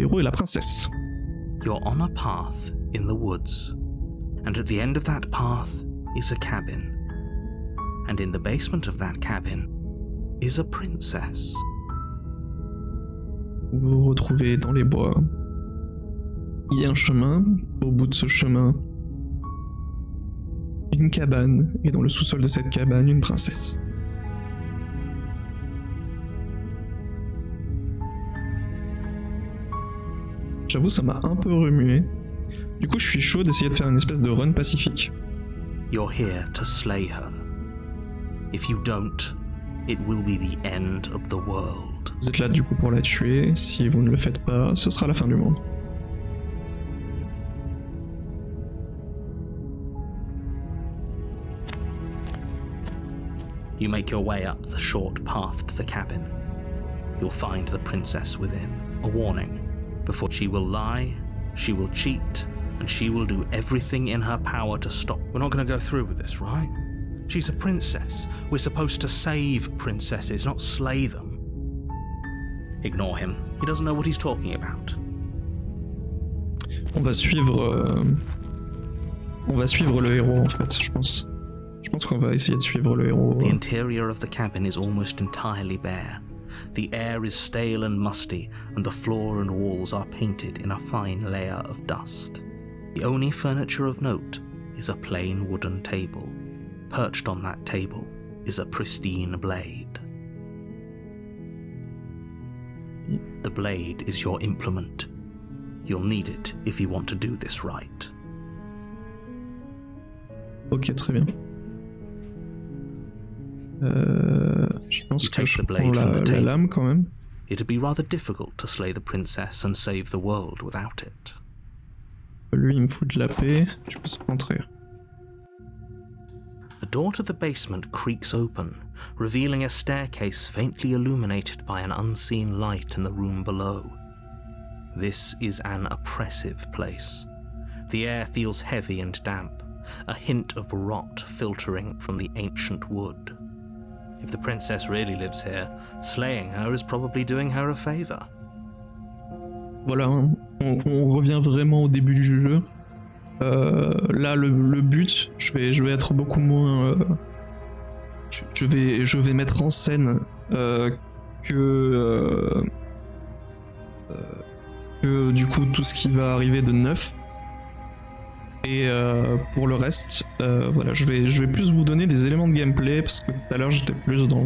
héros et la princesse. You're on a path in the woods, and at the end of that path is a cabin. And in the basement of that cabin is a princess. Vous vous retrouvez dans les bois. Il y a un chemin, au bout de ce chemin, une cabane, et dans le sous-sol de cette cabane, une princesse. J'avoue, ça m'a un peu remué. Du coup, je suis chaud d'essayer de faire une espèce de run pacifique. You're here to slay her. If you don't, it will be the end of the world. Vous êtes là du coup pour la tuer. Si vous ne le faites pas, ce sera la fin du monde. You make your way up the short path to the cabin. You'll find the princess within. A warning. Before she will lie, she will cheat, and she will do everything in her power to stop. We're not going to go through with this, right? She's a princess. We're supposed to save princesses, not slay them. Ignore him. He doesn't know what he's talking about. On va suivre le héros en fait, je pense. Je pense qu'on va essayer de suivre le héros. The interior of the cabin is almost entirely bare. The air is stale and musty, and the floor and walls are painted in a fine layer of dust. The only furniture of note is a plain wooden table. Perched on that table is a pristine blade. The blade is your implement. You'll need it if you want to do this right. Ok, très bien. Je pense que je prends la lame quand même. It'd be rather difficult to slay the princess and save the world without it. Lui, il me fout de la paix. Je peux rentrer. The door to the basement creaks open, revealing a staircase faintly illuminated by an unseen light in the room below. This is an oppressive place. The air feels heavy and damp, a hint of rot filtering from the ancient wood. If the princess really lives here, slaying her is probably doing her a favor. Voilà, on revient vraiment au début du jeu. Là, le but, je vais être beaucoup moins. Je vais mettre en scène que du coup tout ce qui va arriver de neuf. Et pour le reste, voilà, je vais plus vous donner des éléments de gameplay parce que tout à l'heure j'étais plus dans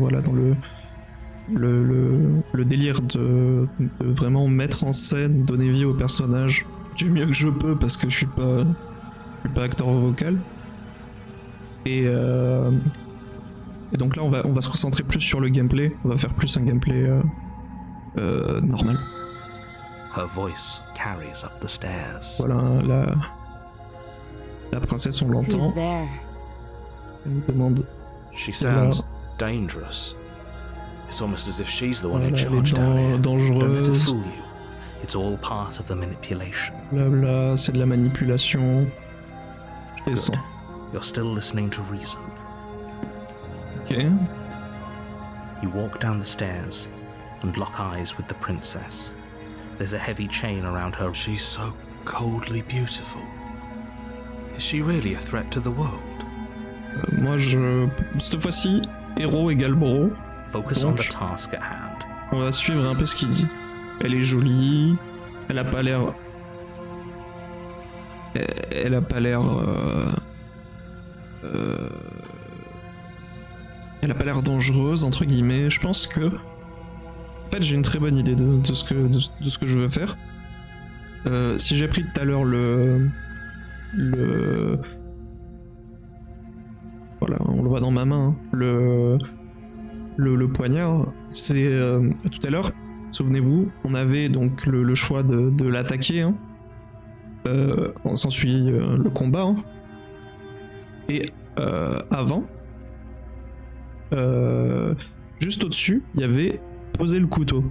le délire de vraiment mettre en scène, donner vie au personnage du mieux que je peux parce que je suis pas acteur vocal. Et donc là on va se concentrer plus sur le gameplay, on va faire plus un gameplay normal. Her voice carries up the stairs. Voilà, la princesse, on l'entend. Elle nous demande. She sounds dangerous. It's almost as if she's the one in charge down here. Dangereuse. Don't let her fool you. It's all part of the manipulation. Blabla, c'est de la manipulation. Je descends. You're still listening to reason. Ok. You walk down the stairs and lock eyes with the princess. There's a heavy chain around her. She's so coldly beautiful. Is she really a threat to the world? Moi, cette fois-ci, héros égale bro. Focus on the task at hand. On va suivre un peu ce qu'il dit. Elle est jolie. Elle a pas l'air. Elle a pas l'air. Elle a pas l'air dangereuse entre guillemets. Je pense que. En fait, j'ai une très bonne idée de ce que je veux faire. Si j'ai pris tout à l'heure voilà, on le voit dans ma main, hein. Le poignard, c'est tout à l'heure, souvenez-vous, on avait donc le choix de l'attaquer, hein. On s'ensuit le combat, hein. Et avant, juste au-dessus, il y avait poser le couteau.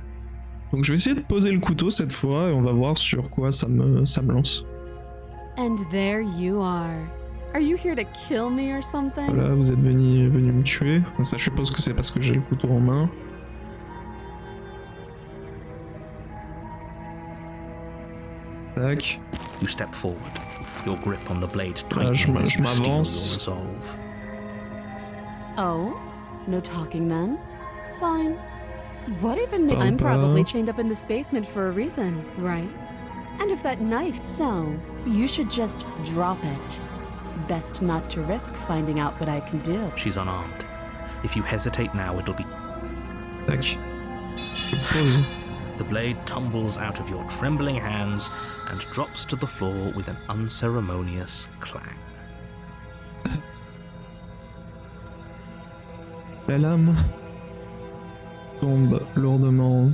Donc je vais essayer de poser le couteau cette fois et on va voir sur quoi ça me lance. And there you are. Are you here to kill me or something? Voilà, vous êtes venu me tuer. Ça, je suppose que c'est parce que j'ai le couteau en main. Tac. You step forward, your grip on the blade Je tightening as you steel your m'avance. resolve. Oh? No talking then? Fine. What even made... Oh, I'm bah. probably chained up in this basement for a reason, right? And if that knife... So, you should just drop it. Best not to risk finding out what I can do. She's unarmed. If you hesitate now, it'll be... Tac. Je pose. The blade tumbles out of your trembling hands and drops to the floor with an unceremonious clang. La lame tombe lourdement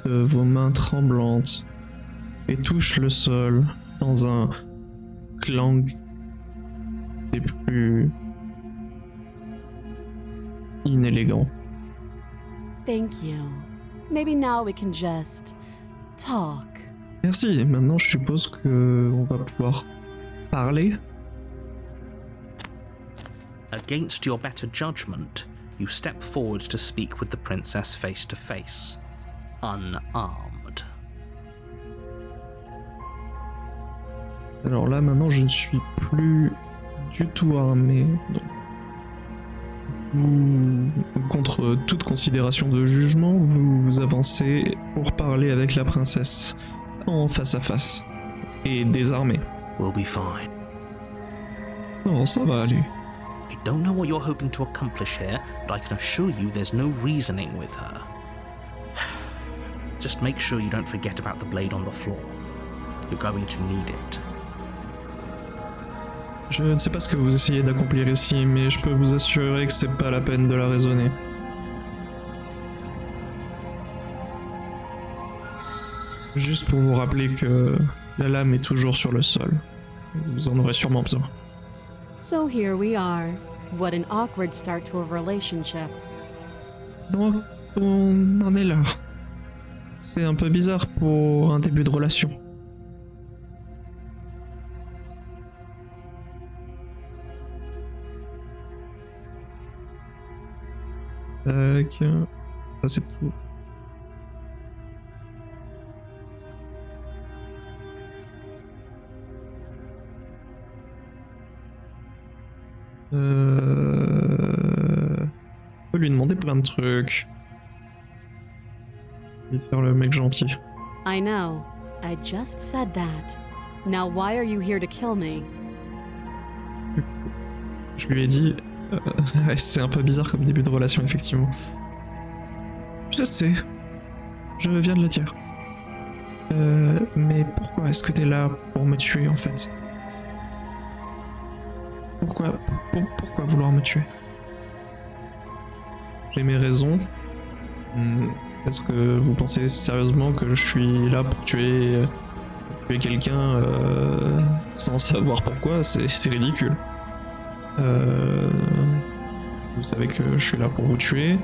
de vos mains tremblantes et touche le sol dans un clang des plus inélégants. Thank you. Maybe now we can just... talk. Merci, maintenant je suppose que on va pouvoir parler. Against your better judgment, you step forward to speak with the princess face to face, unarmed. Alors là maintenant je ne suis plus du tout armé. Donc, contre toute considération de jugement, vous avancez pour parler avec la princesse en face à face et désarmé. We'll be fine. Non, ça va aller. I don't know what you're hoping to accomplish here, but I can assure you there's no reasoning with her. Just make sure you don't forget about the blade on the floor. You're going to need it. Je ne sais pas ce que vous essayez d'accomplir ici, mais je peux vous assurer que c'est pas la peine de la raisonner. Juste pour vous rappeler que la lame est toujours sur le sol. Vous en aurez sûrement besoin. So here we are. What an awkward start to a relationship. Donc, on en est là. C'est un peu bizarre pour un début de relation. Tac. Ça c'est tout. On peut lui demander plein de trucs. Il va faire le mec gentil. I know. I just said that. Now why are you here to kill me? Je lui ai dit... c'est un peu bizarre comme début de relation, effectivement. Je sais. Je viens de le dire. Mais pourquoi est-ce que t'es là pour me tuer, en fait? Pourquoi vouloir me tuer? J'ai mes raisons. Est-ce que vous pensez sérieusement que je suis là pour tuer quelqu'un sans savoir pourquoi? C'est ridicule. Vous savez que je suis là pour vous tuer.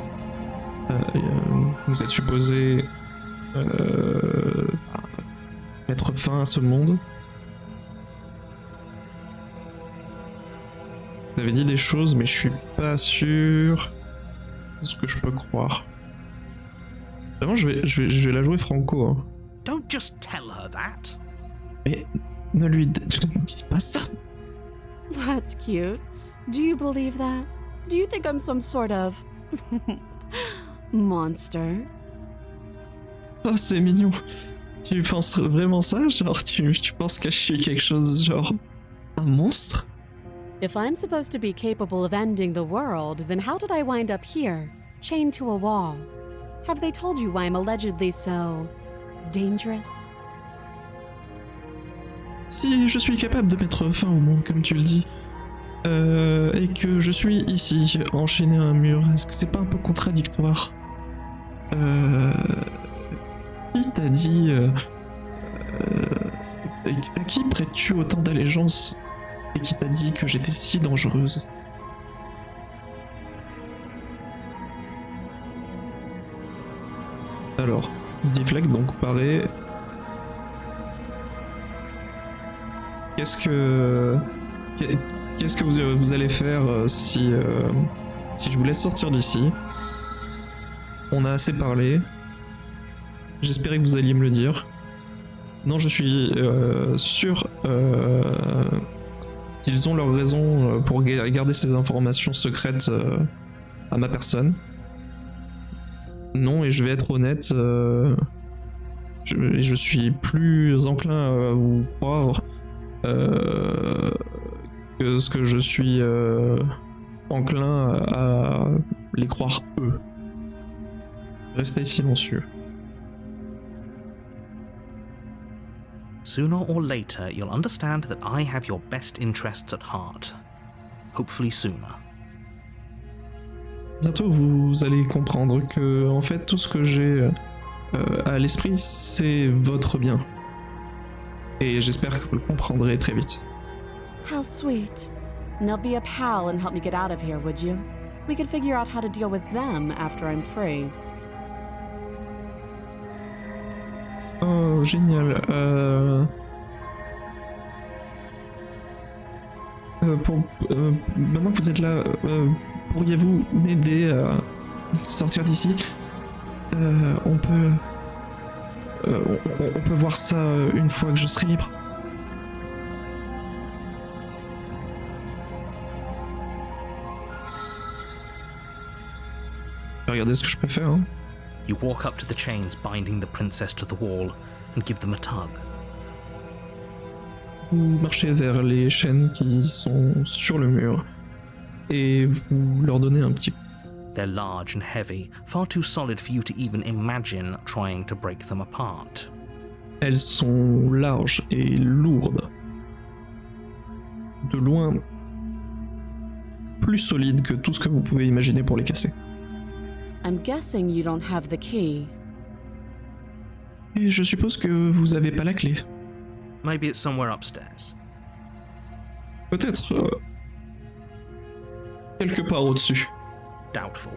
Vous êtes supposé mettre fin à ce monde. Vous avez dit des choses, mais je suis pas sûr de ce que je peux croire. Vraiment, je vais la jouer franco. Hein. Don't just tell her that. Mais ne lui dites pas ça. That's cute. Do you believe that? Do you think I'm some sort of... monster? Oh, c'est mignon. Tu penses vraiment ça? Genre, tu penses que je suis quelque chose, genre... un monstre? If I'm supposed to be capable of ending the world, then how did I wind up here, chained to a wall? Have they told you why I'm allegedly so... dangerous? Si je suis capable de mettre fin au monde, comme tu le dis, et que je suis ici, enchaîné à un mur, est-ce que c'est pas un peu contradictoire? Qui t'a dit... à qui prêtes-tu autant d'allégeance et qui t'a dit que j'étais si dangereuse? Alors, Deflect donc paraît... Qu'est-ce que vous allez faire si je vous laisse sortir d'ici? On a assez parlé. J'espérais que vous alliez me le dire. Non, je suis sûr qu'ils ont leurs raisons pour garder ces informations secrètes à ma personne. Non, et je vais être honnête, je suis plus enclin à vous croire que ce que je suis enclin à les croire eux. Restez silencieux. Sooner or later, you'll understand that I have your best interests at heart. Hopefully sooner. Bientôt, vous allez comprendre que, en fait, tout ce que j'ai à l'esprit, c'est votre bien. Et j'espère que vous le comprendrez très vite. How sweet. Now be a pal and help me get out of here, would you? We could figure out how to deal with them after I'm free. Oh, génial. Maintenant que vous êtes là, pourriez-vous m'aider à sortir d'ici? On peut voir ça une fois que je serai libre. Regardez ce que je peux faire. Hein. You walk up to the chains binding the princess to the wall and give them a tug. Vous marchez vers les chaînes qui sont sur le mur et vous leur donnez un petit coup. They're large and heavy, far too solid for you to even imagine trying to break them apart. Elles sont larges et lourdes. De loin, plus solides que tout ce que vous pouvez imaginer pour les casser. I'm guessing you don't have the key. Et je suppose que vous avez pas la clé. Maybe it's somewhere upstairs. Peut-être quelque part au-dessus. Doubtful.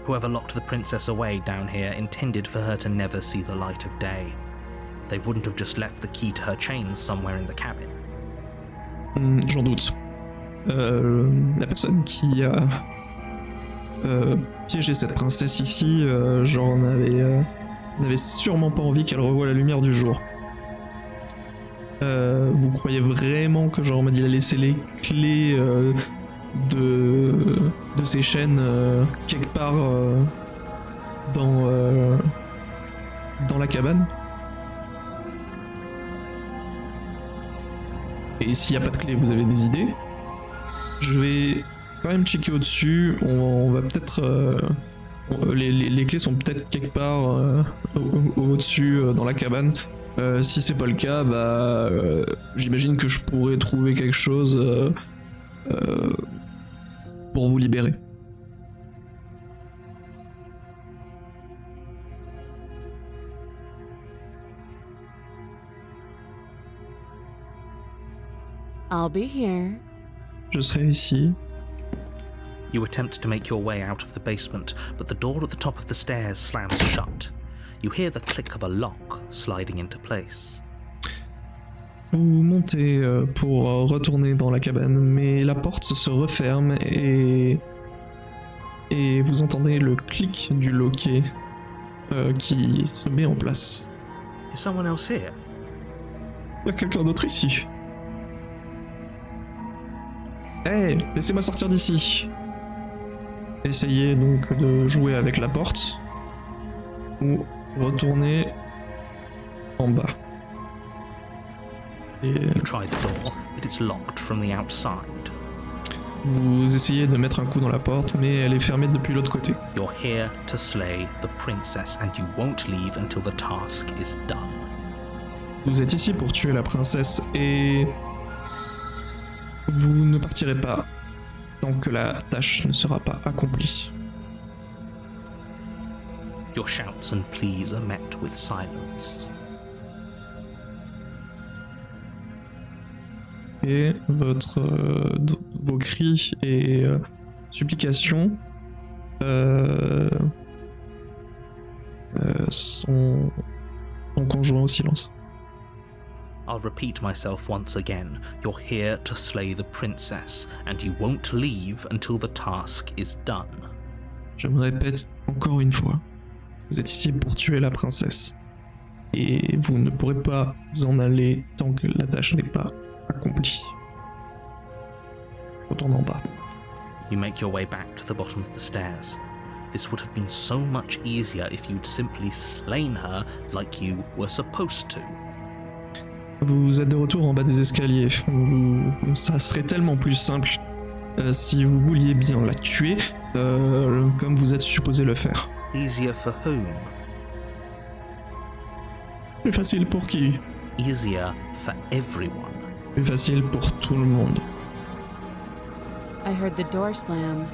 Whoever locked the princess away down here intended for her to never see the light of day. They wouldn't have just left the key to her chains somewhere in the cabin. J'en doute. La personne qui a piégé cette princesse ici, n'avait sûrement pas envie qu'elle revoie la lumière du jour. Vous croyez vraiment que genre il a laissé les clés de ces chaînes quelque part dans la cabane? Et s'il n'y a pas de clé, vous avez des idées? Je vais quand même checker au-dessus. On va peut-être les clés sont peut-être quelque part au-dessus dans la cabane. Si c'est pas le cas, j'imagine que je pourrais trouver quelque chose pour vous libérer. I'll be here. Je serai ici. You attempt to make your way out of the basement, but the door at the top of the stairs slams shut. You hear the click of a lock sliding into place. Vous montez pour retourner dans la cabane, mais la porte se referme et vous entendez le clic du loquet qui se met en place. Is someone else here? Il y a quelqu'un d'autre ici. Hey, laissez-moi sortir d'ici. Essayez donc de jouer avec la porte ou retourner en bas. Et You try the door, but it's locked from the outside. vous essayez de mettre un coup dans la porte, mais elle est fermée depuis l'autre côté. You're here to slay the princess, and you won't leave until the task is done. Vous êtes ici pour tuer la princesse et vous ne partirez pas tant que la tâche ne sera pas accomplie. Your shouts and pleas are met with silence. Et vos cris et supplications sont conjoints au silence. I'll repeat myself once again. You're here to slay the princess, and you won't leave until the task is done. Je me répète encore une fois. Vous êtes ici pour tuer la princesse. et vous ne pourrez pas vous en aller tant que la tâche n'est pas accomplie. Retourne en bas. You make your way back to the bottom of the stairs. This would have been so much easier if you'd simply slain her like you were supposed to. Vous êtes de retour en bas des escaliers. Ça serait tellement plus simple si vous vouliez bien la tuer comme vous êtes supposé le faire. Easier for whom? Plus facile pour qui? Easier for everyone. Plus facile pour tout le monde. I heard the door slam.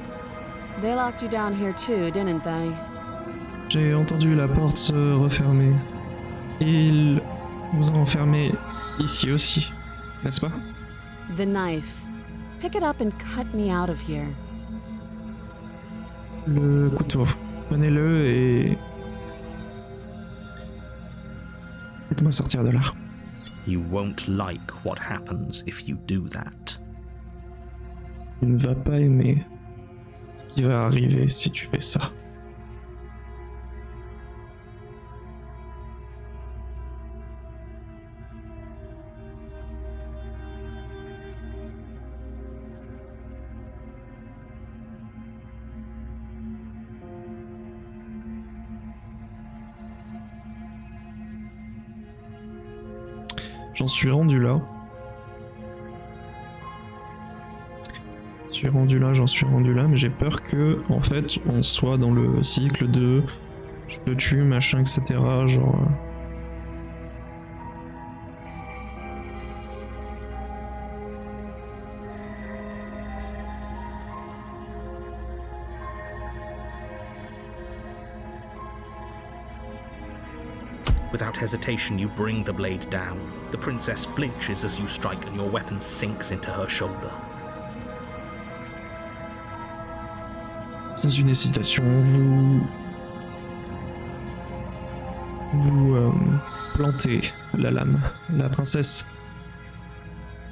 They locked you down here too, didn't they? J'ai entendu la porte se refermer. Ils vous ont enfermé ici aussi, n'est-ce pas? The knife. Pick it up and cut me out of here. Le couteau. Prenez-le et... faites-moi sortir de là. You won't like what happens if you do that. Tu ne vas pas aimer ce qui va arriver si tu fais ça. J'en suis rendu là. J'en suis rendu là, mais j'ai peur que, en fait, on soit dans le cycle de je te tue, machin, etc. Genre. Without hesitation, you bring the blade down. The princess flinches as you strike and your weapon sinks into her shoulder. Sans une hésitation, vous plantez la lame. La princesse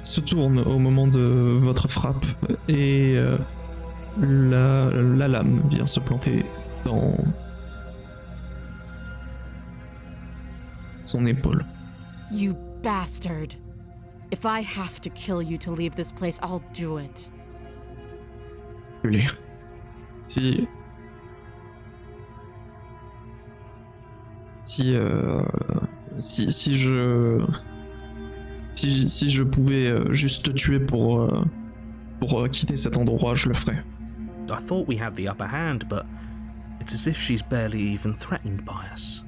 se tourne au moment de votre frappe et la lame vient se planter dans son épaule. You bastard. If I have to kill you to leave this place, I'll do it. Brûlé. Si je pouvais juste te tuer pour quitter cet endroit, je le ferais. I thought we had the upper hand, but it's as if she's barely even threatened by us.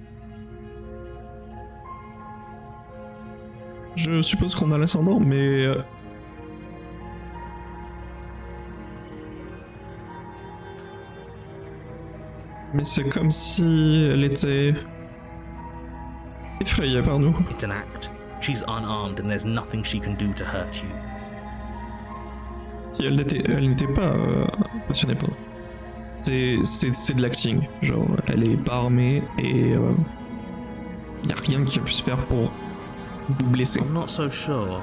Je suppose qu'on a l'ascendant, mais c'est comme si elle était effrayée par nous. It's an act. She's unarmed and there's nothing she can do to hurt you. Si elle n'était pas passionnée par nous. C'est de l'acting. Genre, elle est pas armée et y a rien qui a pu se faire pour vous blesser. I'm not so sure.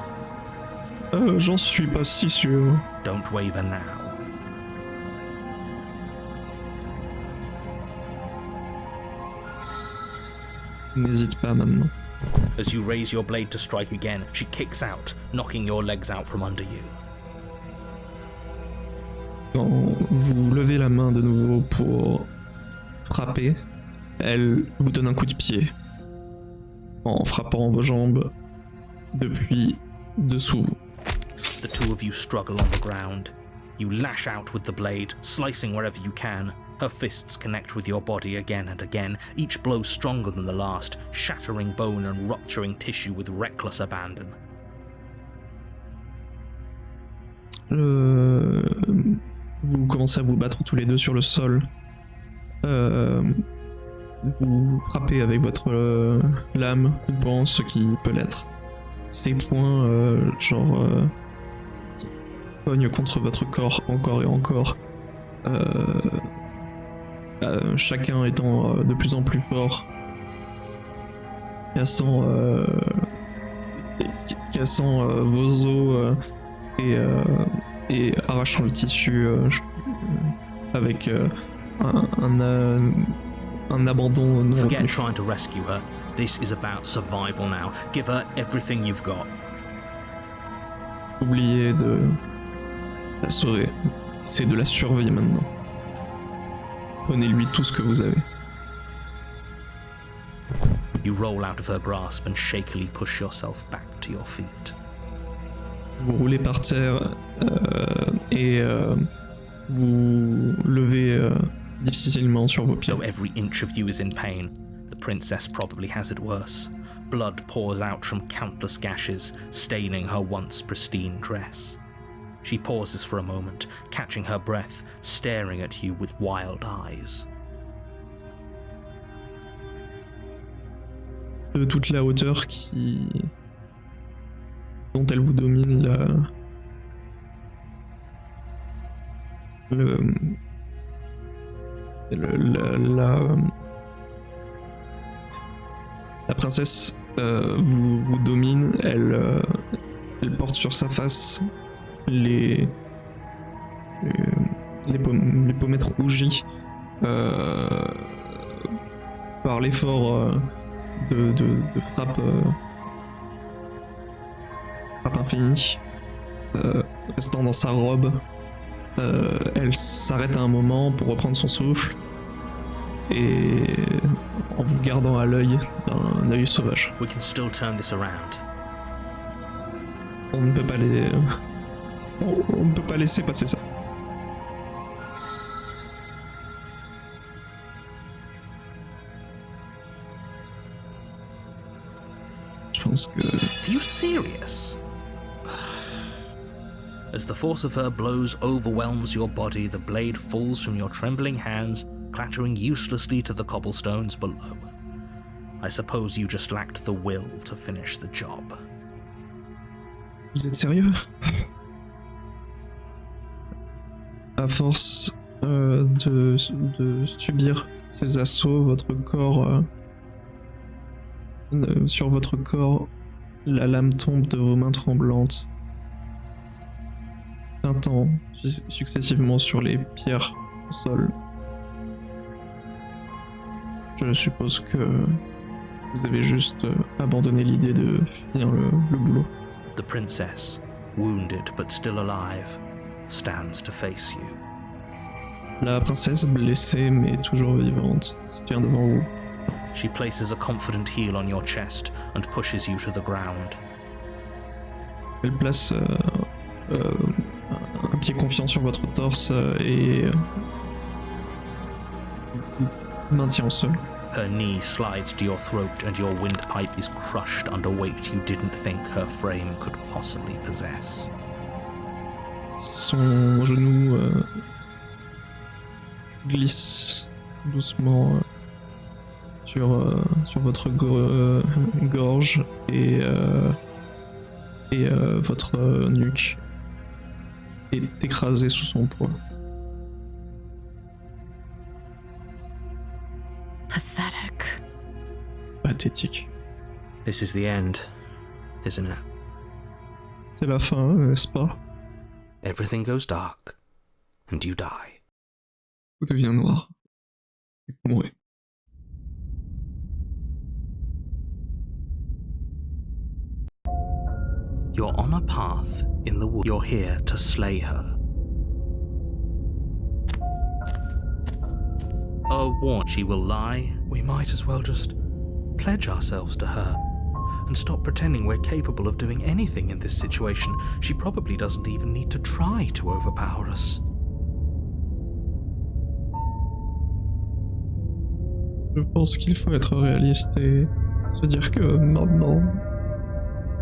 J'en suis pas si sûr. Don't waver now. N'hésite pas maintenant. As you raise your blade to strike again, she kicks out, knocking your legs out from under you. Quand vous levez la main de nouveau pour frapper, elle vous donne un coup de pied en frappant vos jambes depuis dessous vous. The two of you struggle on the ground. You lash out with the blade, slicing wherever you can. Her fists connect with your body again and again, each blow stronger than the last, shattering bone and rupturing tissue with reckless abandon. Vous commencez à vous battre tous les deux sur le sol. Vous frappez avec votre lame, coupant ce qui peut l'être. Ces points, cognent contre votre corps encore et encore. Chacun étant de plus en plus fort, cassant vos os et arrachant le tissu avec un abandon non Forget retenu. trying to rescue her. This is about survival now. Give her everything you've got. Oubliez de la sauver. C'est de la survie maintenant. Donnez-lui tout ce que vous avez. You roll out of her grasp and shakily push yourself back to your feet. Vous roulez par terre et vous levez difficilement sur vos pieds. Though every inch of you is in pain, the princess probably has it worse. Blood pours out from countless gashes, staining her once pristine dress. She pauses for a moment, catching her breath, staring at you with wild eyes. De toute la hauteur dont elle vous domine, la princesse vous domine, elle porte sur sa face les pommettes rougies par l'effort de frappe infinie, restant dans sa robe. Elle s'arrête à un moment pour reprendre son souffle et en vous gardant à l'œil d'un œil sauvage. We can still turn this around. On ne peut pas laisser passer ça. Je pense que... Are you serious? As the force of her blows overwhelms your body, the blade falls from your trembling hands, clattering uselessly to the cobblestones below. I suppose you just lacked the will to finish the job. Vous êtes sérieux? À force de subir ces assauts, votre corps... sur votre corps, la lame tombe de vos mains tremblantes, tintant successivement sur les pierres au sol. Je suppose que vous avez juste abandonné l'idée de finir le boulot. The princess, wounded but still alive, stands to face you. La princesse, blessée mais toujours vivante, se tient devant vous. She places a confident heel on your chest and pushes you to the ground. Elle place un pied confiant sur votre torse et vous maintient au sol. Her knee slides to your throat and your windpipe is crushed under weight you didn't think her frame could possibly possess. Son genou glisse doucement sur votre gorge et votre nuque est écrasée sous son poids. Pathetic. Pathétique. This is the end, isn't it? C'est la fin, n'est-ce pas? Everything goes dark, and you die. Tout devient noir. Et vous mourrez. You're on a path in the wood. You're here to slay her. A warning. She will lie. We might as well just pledge ourselves to her and stop pretending we're capable of doing anything in this situation. She probably doesn't even need to try to overpower us. Je pense qu'il faut être réaliste et se dire que maintenant,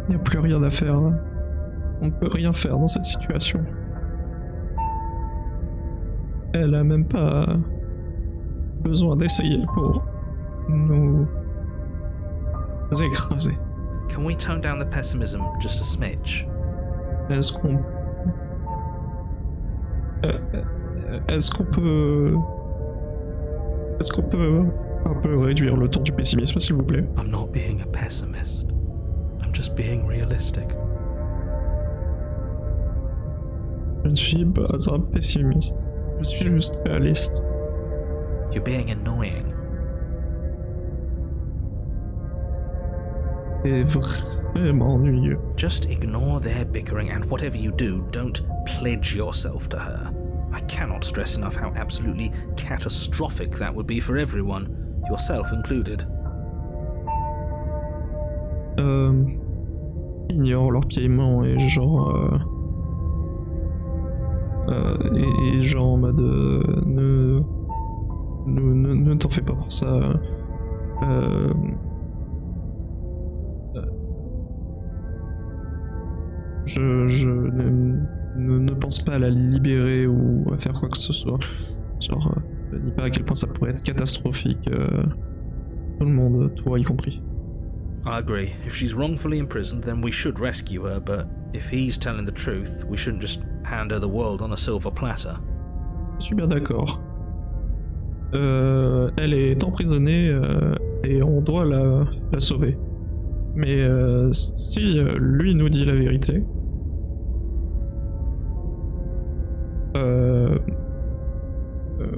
il n'y a plus rien à faire. On ne peut rien faire dans cette situation. Elle a même pas besoin d'essayer pour nous écraser. Can we tone down the pessimism just a smidge? Est-ce qu'on peut un peu réduire le ton du pessimisme, s'il vous plaît? I'm not being a pessimist. I'm just being realistic. Je ne suis pas un pessimiste. Je suis juste réaliste. You're being annoying. C'est vraiment ennuyeux. Just ignore their bickering, and whatever you do, don't pledge yourself to her. I cannot stress enough how absolutely catastrophic that would be for everyone, yourself included. Ignore leur piaillement et genre... et genre en mode... ne t'en fais pas pour ça. Je ne pense pas à la libérer ou à faire quoi que ce soit. Genre, dis pas à quel point ça pourrait être catastrophique. Tout le monde, toi y compris. I agree. If she's wrongfully imprisoned, then we should rescue her, but if he's telling the truth, we shouldn't just hand her the world on a silver platter. Je suis bien d'accord. Elle est emprisonnée et on doit la sauver. Mais si lui nous dit la vérité,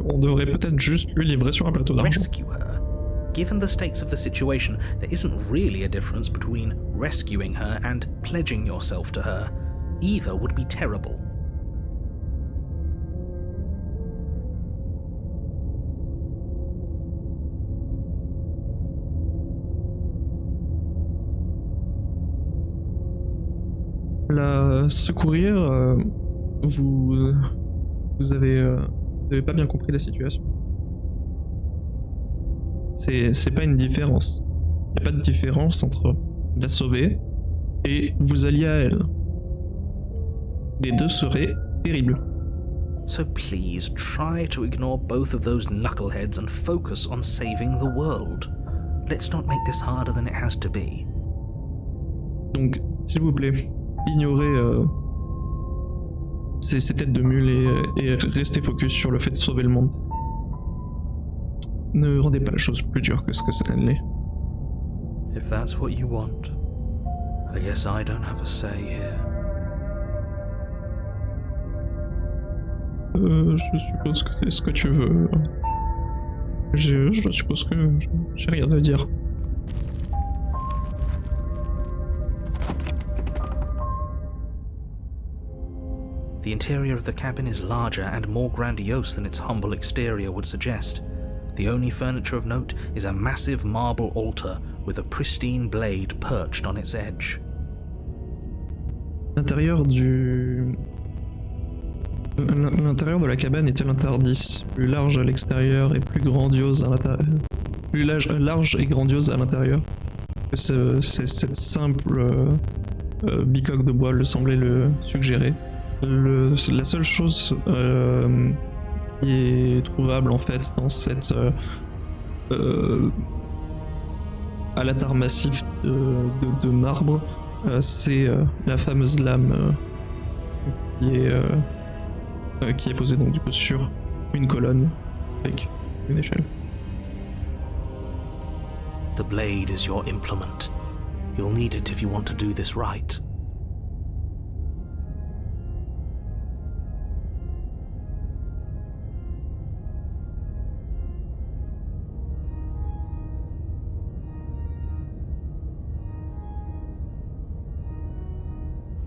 on devrait peut-être juste lui livrer sur un plateau d'argent. Rescue her? Given the stakes of the situation, there isn't really a difference between rescuing her and pledging yourself to her. Either would be terrible. La secourir, vous avez pas bien compris la situation. C'est pas une différence. Il n'y a pas de différence entre la sauver et vous allier à elle. Les deux seraient terribles. So please try to ignore both of those knuckleheads and focus on saving the world. Let's not make this harder than it has to be. Donc, s'il vous plaît, ignorez ces têtes de mule et restez focus sur le fait de sauver le monde. Ne rendez pas la chose plus dure que ce que ça l'est. If that's what you want, I guess I don't have a say here. Je suppose que c'est ce que tu veux. Je suppose que j'ai rien à dire. The interior of the cabin is larger and more grandiose than its humble exterior would suggest. The only furniture of note is a massive marble altar with a pristine blade perched on its edge. L'intérieur de la cabane était l'interdit, plus large à l'extérieur et plus grandiose à l'intérieur. Plus large et grandiose à l'intérieur que cette simple bicoque de bois le semblait le suggérer. La seule chose qui est trouvable en fait dans cette alatar massif de marbre, c'est la fameuse lame qui est posée donc du coup sur une colonne avec une échelle. The blade is your implement. You'll need it if you want to do this right.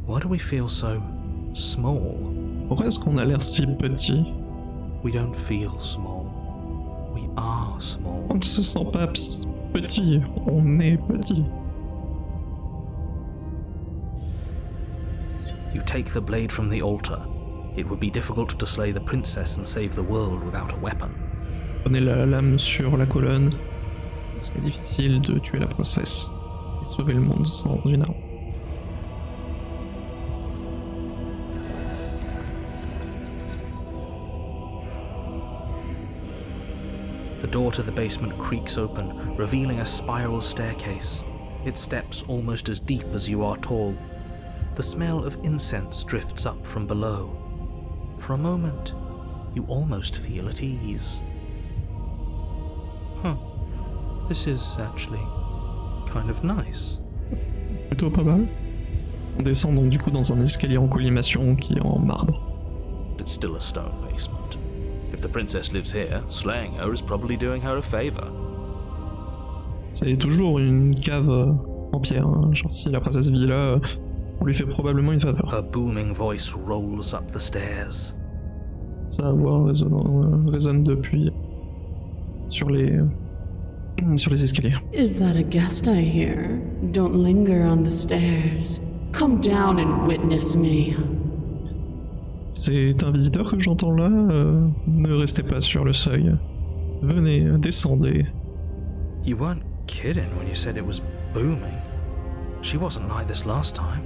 Why do we feel so small? Pourquoi est-ce qu'on a l'air si petit? We don't feel small. We are small. On ne se sent pas petit, on est petit. You take the blade from the altar. It would be difficult to slay the princess and save the world without a weapon. Prenez la lame sur la colonne. Ce serait difficile de tuer la princesse et sauver le monde sans une arme. The door to the basement creaks open, revealing a spiral staircase. Its steps almost as deep as you are tall. The smell of incense drifts up from below. For a moment, you almost feel at ease. This is actually kind of nice. Plutôt pas mal. On descend donc du coup dans un escalier en colimaçon qui est en marbre. It's still a stone basement. If the princess lives here, slaying her is probably doing her a favor. C'est toujours une cave en pierre. Hein. Genre si la princesse vit là, on lui fait probablement une faveur. Her booming voice rolls up the stairs. Sa voix résonne depuis sur les escaliers. Is that a guest I hear? Don't linger on the stairs. Come down and witness me. C'est un visiteur que j'entends là. Ne restez pas sur le seuil. Venez, descendez. You weren't kidding when you said it was booming. She wasn't like this last time.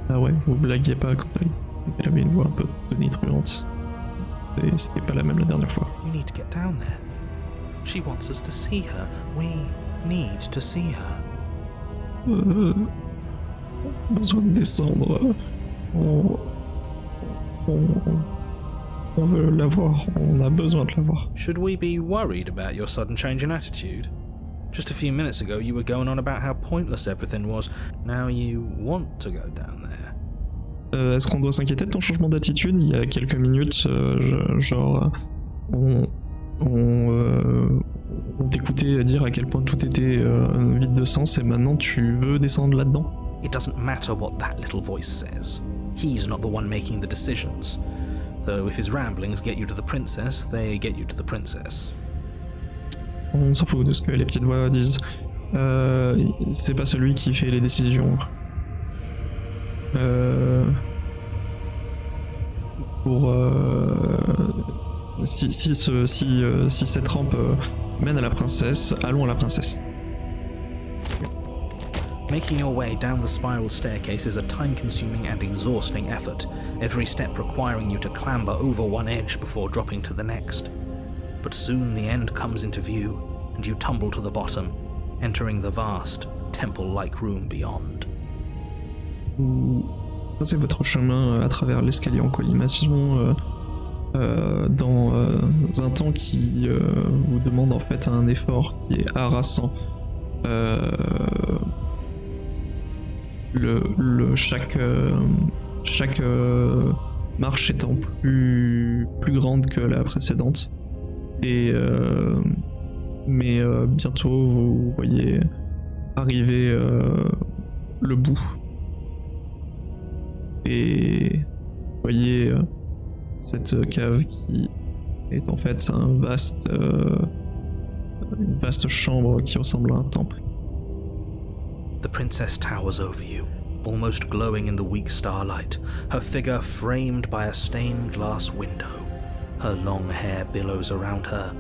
Ah ouais, vous blaguiez pas quand elle avait une voix un peu tonitruante. Et c'était pas la même la dernière fois. We need to get down there. She wants us to see her. We need to see her. Besoin de descendre. On veut la voir. On a besoin de la voir. Should we be worried about your sudden change in attitude? Just a few minutes ago you were going on about how pointless everything was. Now you want to go down there. Est-ce qu'on doit s'inquiéter de ton changement d'attitude? Il y a quelques minutes, on t'écoutait dire à quel point tout était vide de sens et maintenant tu veux descendre là-dedans? It doesn't matter what that little voice says. He's not the one making the decisions. Though if his ramblings get you to the princess, they get you to the princess. On s'en fout de ce que les petites voix disent. C'est pas celui qui fait les décisions. Si cette rampe mène à la princesse, allons à la princesse. Making your way down the spiral staircase is a time-consuming and exhausting effort, every step requiring you to clamber over one edge before dropping to the next. But soon the end comes into view, and you tumble to the bottom, entering the vast, temple-like room beyond. Vous passez votre chemin à travers l'escalier en collimation dans un temps qui vous demande en fait un effort qui est harassant. Chaque marche étant plus grande que la précédente. Mais bientôt vous voyez arriver le bout. Et vous voyez cette cave qui est en fait une vaste chambre qui ressemble à un temple. The princess towers over you, almost glowing in the weak starlight, her figure framed by a stained glass window. Her long hair billows around her,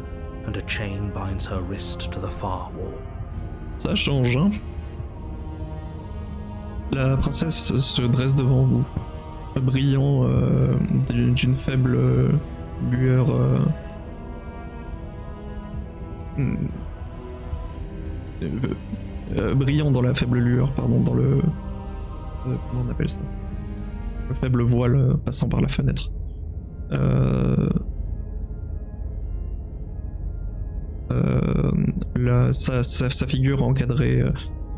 and a chain binds her wrist to the far wall. Ça change, hein? La princesse se dresse devant vous, brillant d'une faible lueur brillant dans la faible lueur, pardon, dans le comment on appelle ça? Le faible voile passant par la fenêtre. Sa figure encadrée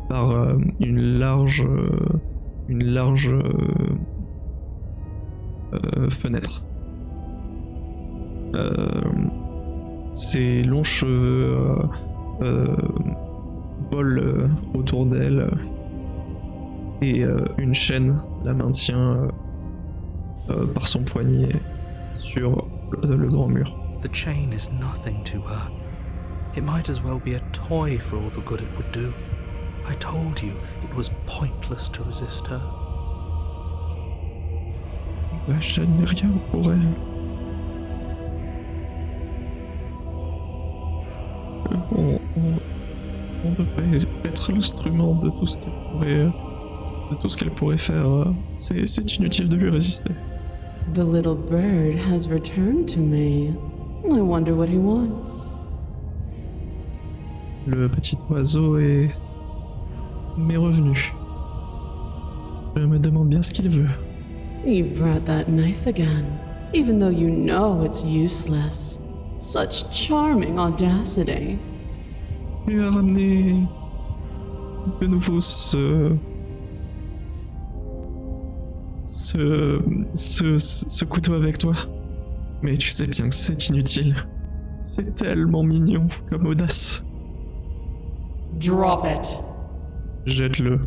par une large fenêtre. Ses longs cheveux volent autour d'elle et une chaîne la maintient par son poignet sur le grand mur. The chain is nothing to her. It might as well be a toy for all the good it would do. I told you it was pointless to resist her. La chaîne n'est rien pour elle. On devrait être l'instrument de tout ce qu'elle pourrait faire. C'est inutile de lui résister. The little bird has returned to me. I wonder what he wants. Le petit oiseau m'est revenu. Je me demande bien ce qu'il veut. You've brought that knife again, even though you know it's useless. Such charming audacity. Il a ramené de nouveau ce couteau avec toi. Mais tu sais bien que c'est inutile. C'est tellement mignon comme audace. Drop it. Jette-le.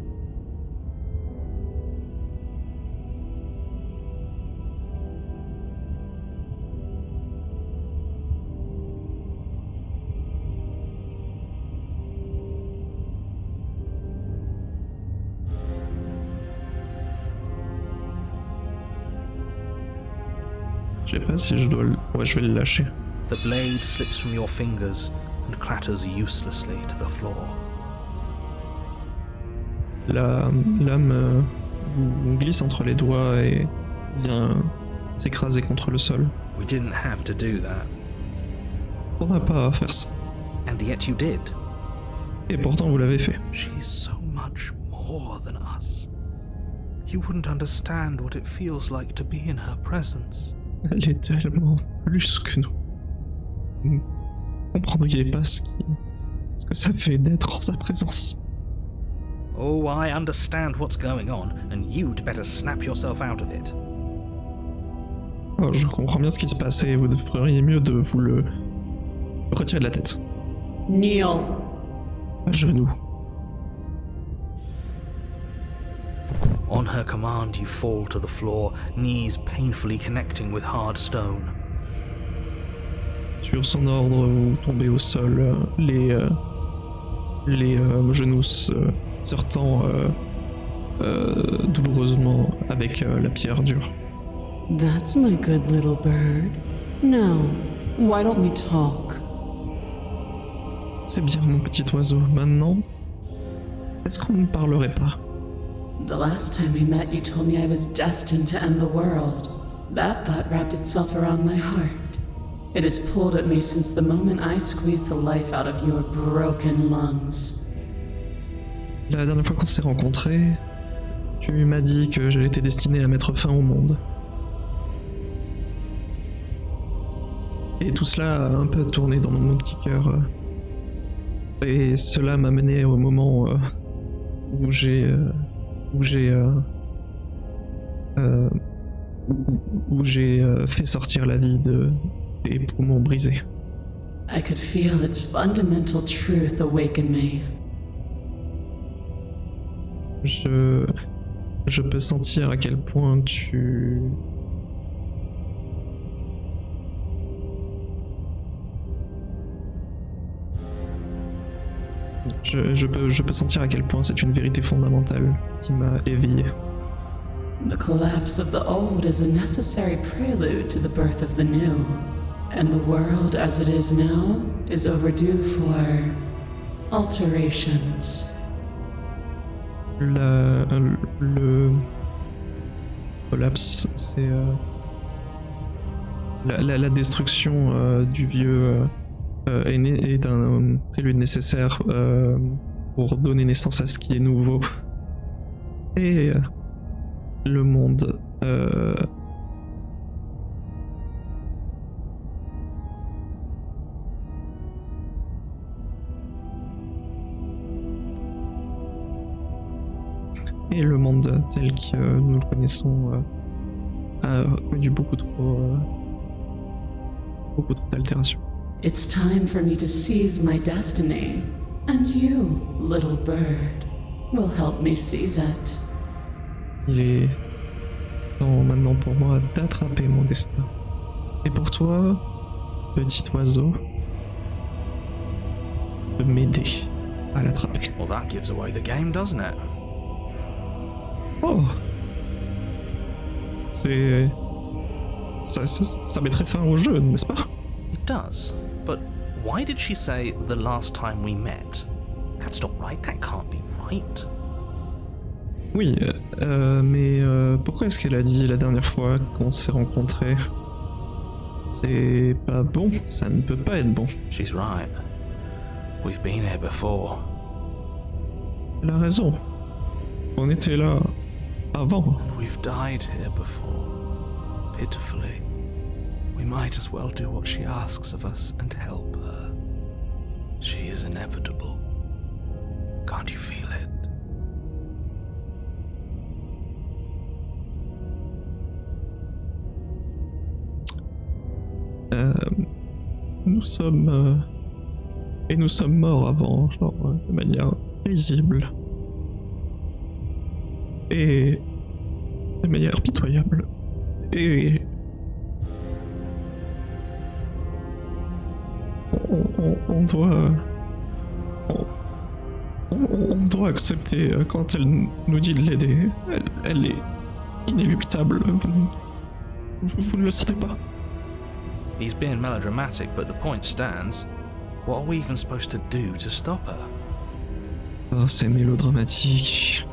Je sais pas si je dois le... Ouais, je vais le lâcher. The blade slips from your fingers and clatters uselessly to the floor. La lame vous glisse entre les doigts et vient s'écraser contre le sol. We didn't have to do that. On n'a pas à faire ça. And yet you did. Et pourtant vous l'avez fait. She's so much more than us. You wouldn't understand what it feels like to be in her presence. Elle est tellement plus que nous. Vous ne comprendriez pas ce que ça fait d'être en sa présence. Oh, I understand what's going on, and you'd better snap yourself out of it. Oh, je comprends bien ce qui se passe et vous feriez mieux de vous le retirer de la tête. Kneel. À genoux. On her command, you fall to the floor, knees painfully connecting with hard stone. Sur son ordre, vous tombez au sol, les genoux sortant douloureusement avec la pierre dure. That's my good little bird. Now, why don't we talk? C'est bien mon petit oiseau. Maintenant, est-ce qu'on ne parlerait pas? The last time we met, you told me I was destined to end the world. That thought wrapped itself around my heart. It has pulled at me since the moment I squeezed the life out of your broken lungs. La dernière fois qu'on s'est rencontrés, tu m'as dit que j'avais été destiné à mettre fin au monde. Et tout cela a un peu tourné dans mon petit cœur. Et cela m'a mené au moment où j'ai fait sortir la vie des poumons brisés. I could feel its fundamental truth awaken me. Je peux sentir à quel point je peux sentir à quel point c'est une vérité fondamentale qui m'a éveillé. The collapse of the old is a necessary prelude to the birth of the new. And the world as it is now is overdue for alterations. Le collapse, c'est la destruction du vieux est un prélude nécessaire pour donner naissance à ce qui est nouveau. Et le monde et le monde tel que nous le connaissons a connu beaucoup trop d'altérations. It's time for me to seize my destiny. And you, little bird, will help me seize it. Il est temps maintenant pour moi d'attraper mon destin. Et pour toi, petit oiseau, de m'aider à l'attraper. Well, that gives away the game, doesn't it? Oh! C'est... Ça mettrait fin au jeu, n'est-ce pas? It does. But why did she say the last time we met? That's not right. That can't be right. Oui, mais pourquoi est-ce qu'elle a dit la dernière fois qu'on s'est rencontrés? C'est pas bon, ça ne peut pas être bon. She's right. We've been here before. Elle a raison. On était là avant. And we've died here before. Pitifully. We might as well do what she asks of us and help her. She is inevitable. Can't you feel it? Nous sommes Et nous sommes morts avant, genre, de manière risible. Et de manière pitoyable. Et on doit... On doit accepter quand elle nous dit de l'aider. Elle est inéluctable. Vous ne le sentez pas? He's being melodramatic, but the point stands. What are we even supposed to do to stop her? Oh, c'est mélodramatique.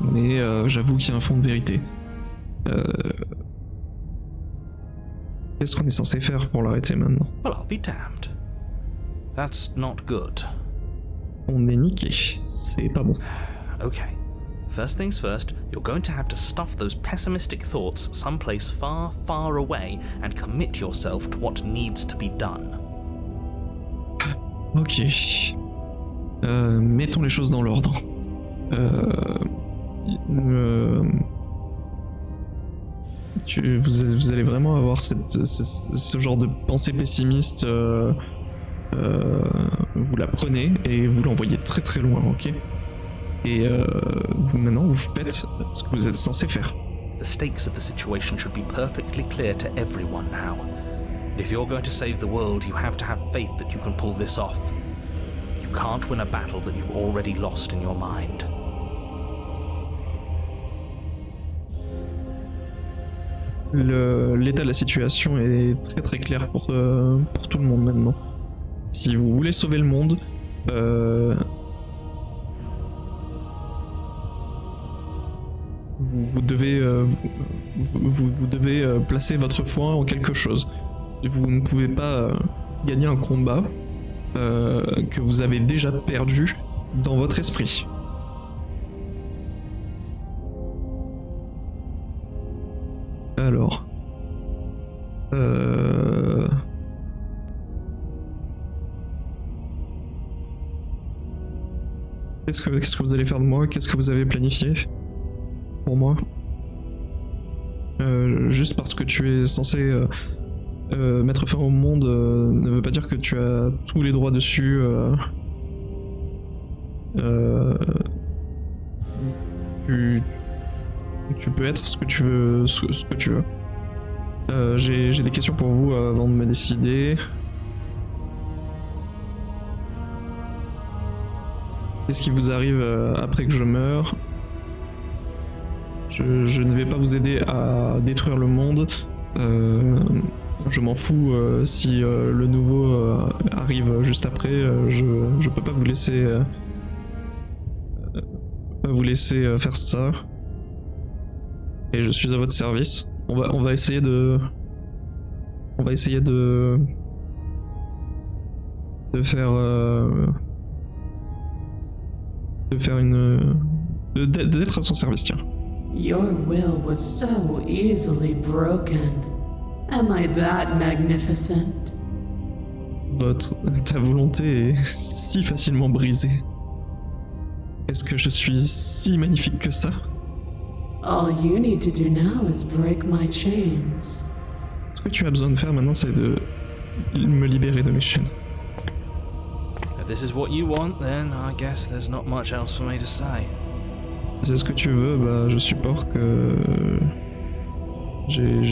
Mais j'avoue qu'il y a un fond de vérité. Qu'est-ce qu'on est censé faire pour l'arrêter maintenant? Well, I'll be damned. That's not good. On est niqué, c'est pas bon. Okay. First things first, you're going to have to stuff those pessimistic thoughts someplace far, far away and commit yourself to what needs to be done. Ok. Mettons les choses dans l'ordre. Vous allez vraiment avoir ce genre de pensée pessimiste. Vous la prenez et vous l'envoyez très très loin, ok? Et maintenant vous faites ce que vous êtes censé faire. The stakes of the situation should be perfectly clear to everyone now. And if you're going to save the world, you have to have faith that you can pull this off. You can't win a battle that you've already lost in your mind. L'état de la situation est très très clair pour tout le monde maintenant. Si vous voulez sauver le monde, vous devez placer votre foi en quelque chose. Vous ne pouvez pas gagner un combat que vous avez déjà perdu dans votre esprit. Alors... Qu'est-ce que vous allez faire de moi? Qu'est-ce que vous avez planifié pour moi? Juste parce que tu es censé mettre fin au monde ne veut pas dire que tu as tous les droits dessus. Tu peux être ce que tu veux. Ce que tu veux. J'ai des questions pour vous avant de me décider. Qu'est-ce qui vous arrive après que je meure? Je ne vais pas vous aider à détruire le monde. Je m'en fous si le nouveau arrive juste après. Je peux pas vous laisser faire ça. Et je suis à votre service. On va essayer de faire d'être à son service, tiens. Your will was so easily broken. Am I that magnificent? Ta volonté est si facilement brisée. Est-ce que je suis si magnifique que ça? All you need to do now is break my chains. Ce que tu as besoin de faire maintenant, c'est de me libérer de mes chaînes. If this is what you want, then I guess there's not much else for me to say. Si c'est ce que tu veux, bah je supporte que j'ai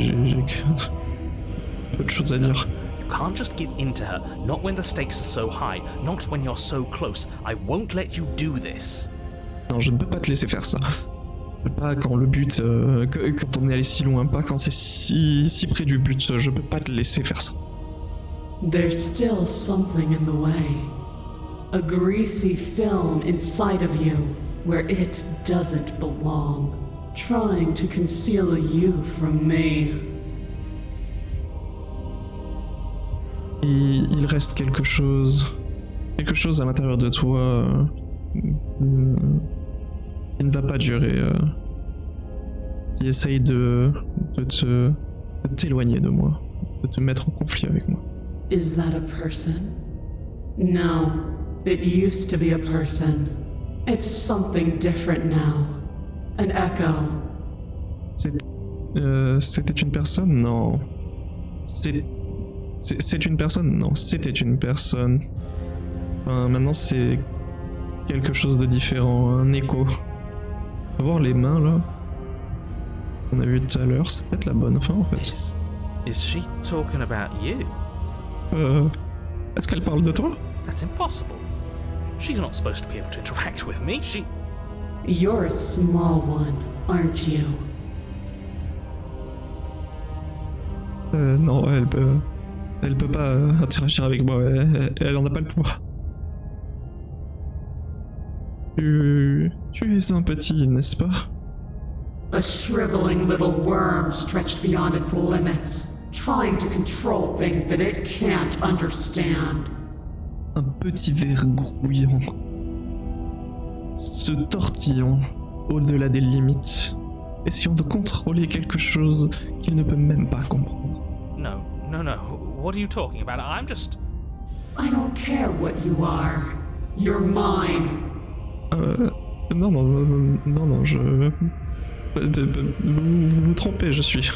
peu de choses à dire. You can't just give in to her, not when the stakes are so high, not when you're so close. I won't let you do this. Non, je ne peux pas te laisser faire ça. Pas quand le but, quand on est allé si loin, pas quand c'est si près du but, je peux pas te laisser faire ça. There's still something in the way. A greasy film inside of you where it doesn't belong, trying to conceal you from me. Il reste quelque chose à l'intérieur de toi qui ne va pas durer, qui essaye de t'éloigner de moi, de te mettre en conflit avec moi. Is that a person? No, it used to be a person. It's something different now. An echo. C'était une personne? Non. C'est C'est une personne? Non, c'était une personne. Enfin, maintenant c'est quelque chose de différent, un écho. On va voir les mains là. On a vu tout à l'heure, c'est peut-être la bonne fin en fait. Is she talking about you? Est-ce qu'elle parle de toi? That's impossible. She's not supposed to be able to interact with me. You're a small one, aren't you? Non, elle peut pas interagir avec moi, elle en a pas le pouvoir. Tu es un petit, n'est-ce pas? A shriveling little worm stretched beyond its limits, trying to control things that it can't understand. Un petit ver grouillant, se tortillant au-delà des limites, essayant de contrôler quelque chose qu'il ne peut même pas comprendre. No. What are you talking about? I'm just... I don't care what you are. You're mine. Non, je... Vous vous trompez, je suis...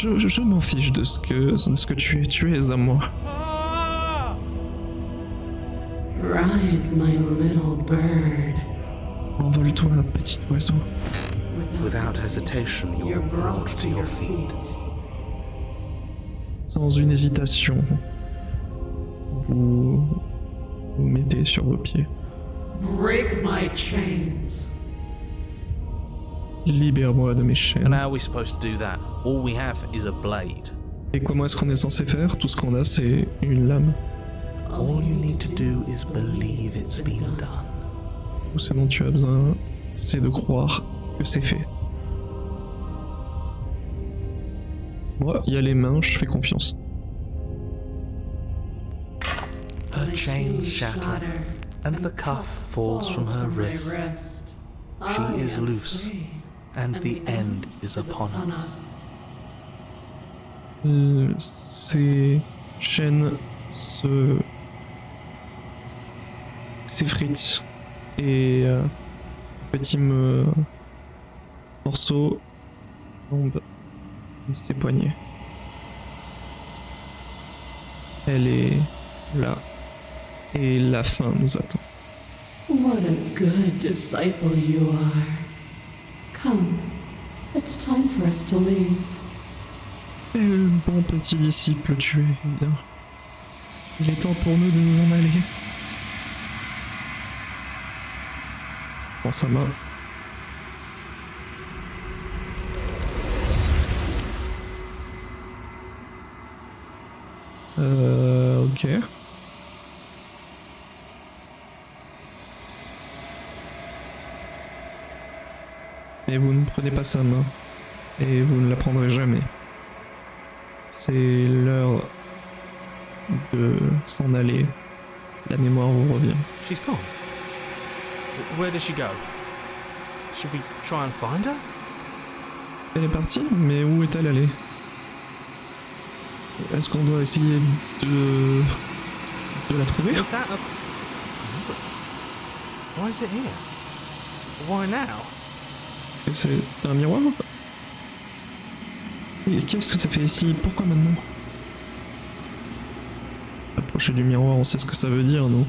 Je m'en fiche de ce que tu es. Tu es à moi. Rise, my little bird. Envole-toi, petit oiseau. Without hesitation, you're brought to your feet. Sans une hésitation, vous mettez sur vos pieds. Break my chains. Libère-moi de mes And chaînes. how are we supposed to do that? All we have is a blade. Et comment est-ce qu'on est censé faire? Tout ce qu'on a, c'est une lame. All you need to do is believe it's been done. Tout ce dont tu as besoin, c'est de croire que c'est fait. Moi, il y a les mains, je fais confiance. Her chains shatter, and the cuff falls from her wrist. She is loose, and the end is upon us. Ces chaînes s'effritent et petit morceau tombe de ses poignets. Elle est là et la fin nous attend. What a good disciple you are. Come, it's time for us to leave. Quel bon petit disciple tu es, bien. Il est temps pour nous de nous en aller. Dans sa main. Ok. Et vous ne prenez pas sa main. Et vous ne la prendrez jamais. C'est l'heure de s'en aller. La mémoire vous revient. She's gone. Where does she go? Should we try and find her? Elle est partie, mais où est-elle allée? Est-ce qu'on doit essayer de la trouver? Is that a... Why is it here? Why now? Est-ce que c'est un miroir? Et qu'est-ce que ça fait ici? Pourquoi maintenant? Approcher du miroir, on sait ce que ça veut dire, nous.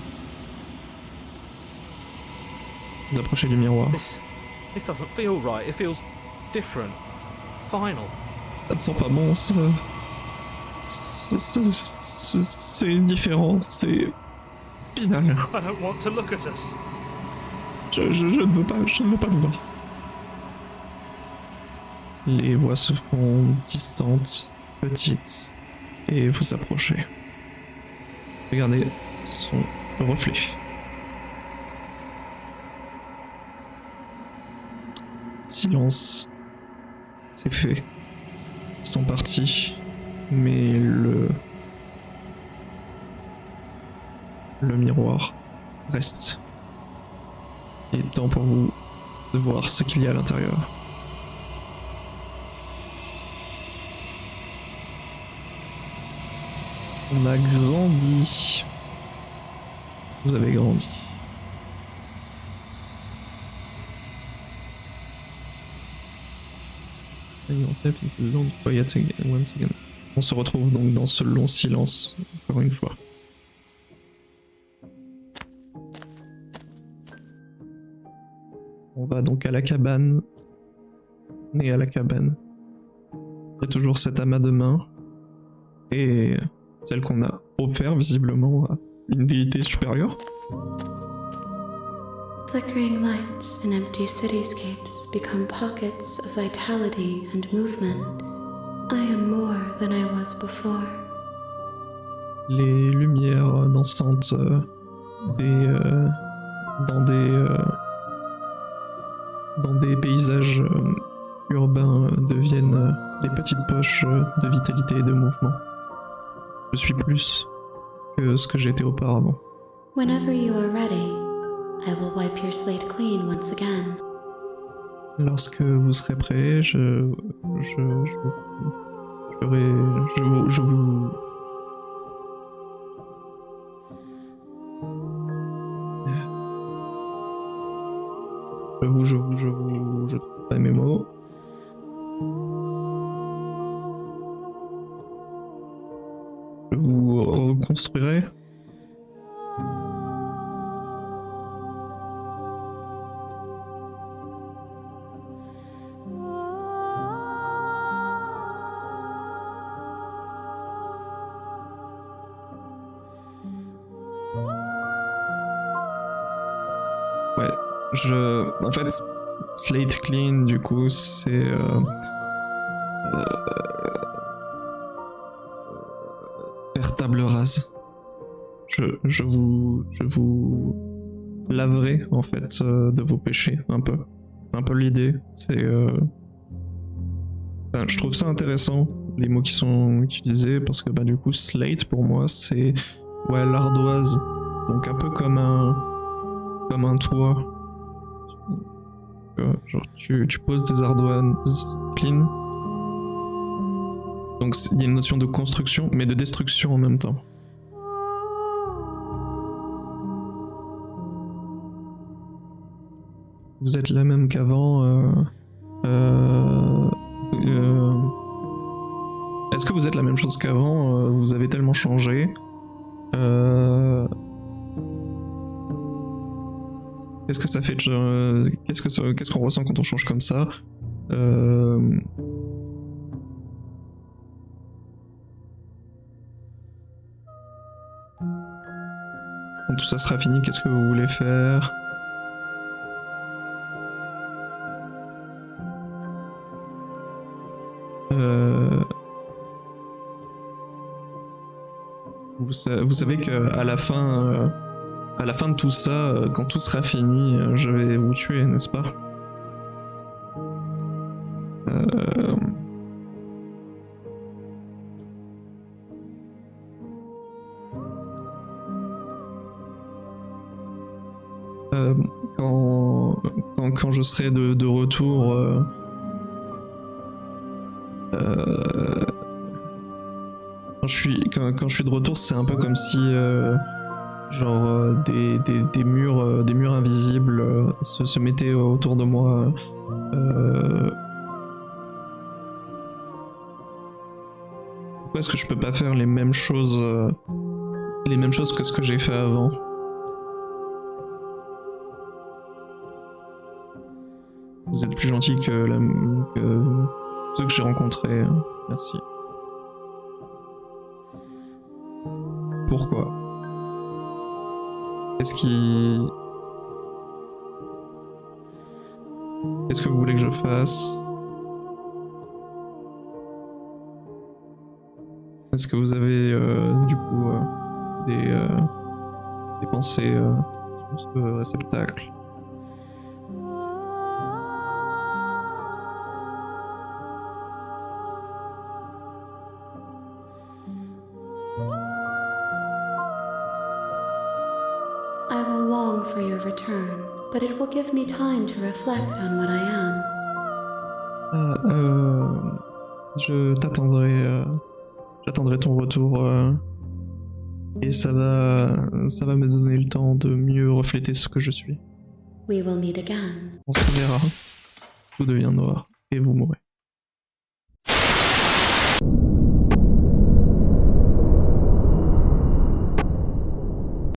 Vous approchez du miroir. This doesn't feel right. It feels different. Final. Ça ne sent pas bon, ça. C'est différent, c'est final. I don't want to look at us. Je ne veux pas nous voir. Les voix se font distantes, petites, et vous approchez. Regardez son reflet. Silence. C'est fait. Ils sont partis, mais le miroir reste. Il est temps pour vous de voir ce qu'il y a à l'intérieur. On a grandi. Vous avez grandi. Yourself into the quiet again, once again. On se retrouve donc dans ce long silence, encore une fois. On va donc à la cabane. On est à la cabane. Il y a toujours cet amas de main. Et celle qu'on a offert visiblement à une déité supérieure. Flickering lights in empty cityscapes become pockets of vitality and movement. I am more than I was before. Les lumières dansantes dans des paysages urbains deviennent des petites poches de vitalité et de mouvement. Je suis plus que ce que j'étais auparavant. Whenever you are ready, I will wipe your slate clean once again. Lorsque vous serez prêt, je trouve pas mes mots. Je vous reconstruirai. Ouais, en fait, slate clean, du coup, c'est faire table rase. Je vous laverai, en fait, de vos péchés, un peu. C'est un peu l'idée. C'est enfin, je trouve ça intéressant, les mots qui sont utilisés, parce que bah du coup, slate, pour moi, c'est ouais, l'ardoise. Donc un peu comme un toit. Genre tu poses des ardoises clean. Donc il y a une notion de construction mais de destruction en même temps. Vous êtes la même qu'avant. Est-ce que vous êtes la même chose qu'avant? Vous avez tellement changé. Qu'est-ce que ça fait de... Qu'est-ce qu'on ressent quand on change comme ça? Quand tout ça sera fini, qu'est-ce que vous voulez faire? Vous savez qu'à la fin... à la fin de tout ça, quand tout sera fini, je vais vous tuer, n'est-ce pas? Quand je serai de retour... Quand je suis de retour, c'est un peu comme si... genre des murs invisibles se mettaient autour de moi. Pourquoi est-ce que je peux pas faire les mêmes choses que ce que j'ai fait avant? Vous êtes plus gentil que ceux que j'ai rencontrés. Merci. Pourquoi? Qu'est-ce que vous voulez que je fasse? Est-ce que vous avez du coup des pensées sur ce réceptacle? I will long for your return, but it will give me time to reflect on what I am. J'attendrai ton retour et ça va me donner le temps de mieux refléter ce que je suis. We will meet again. On se verra. Tout devient noir et vous mourrez.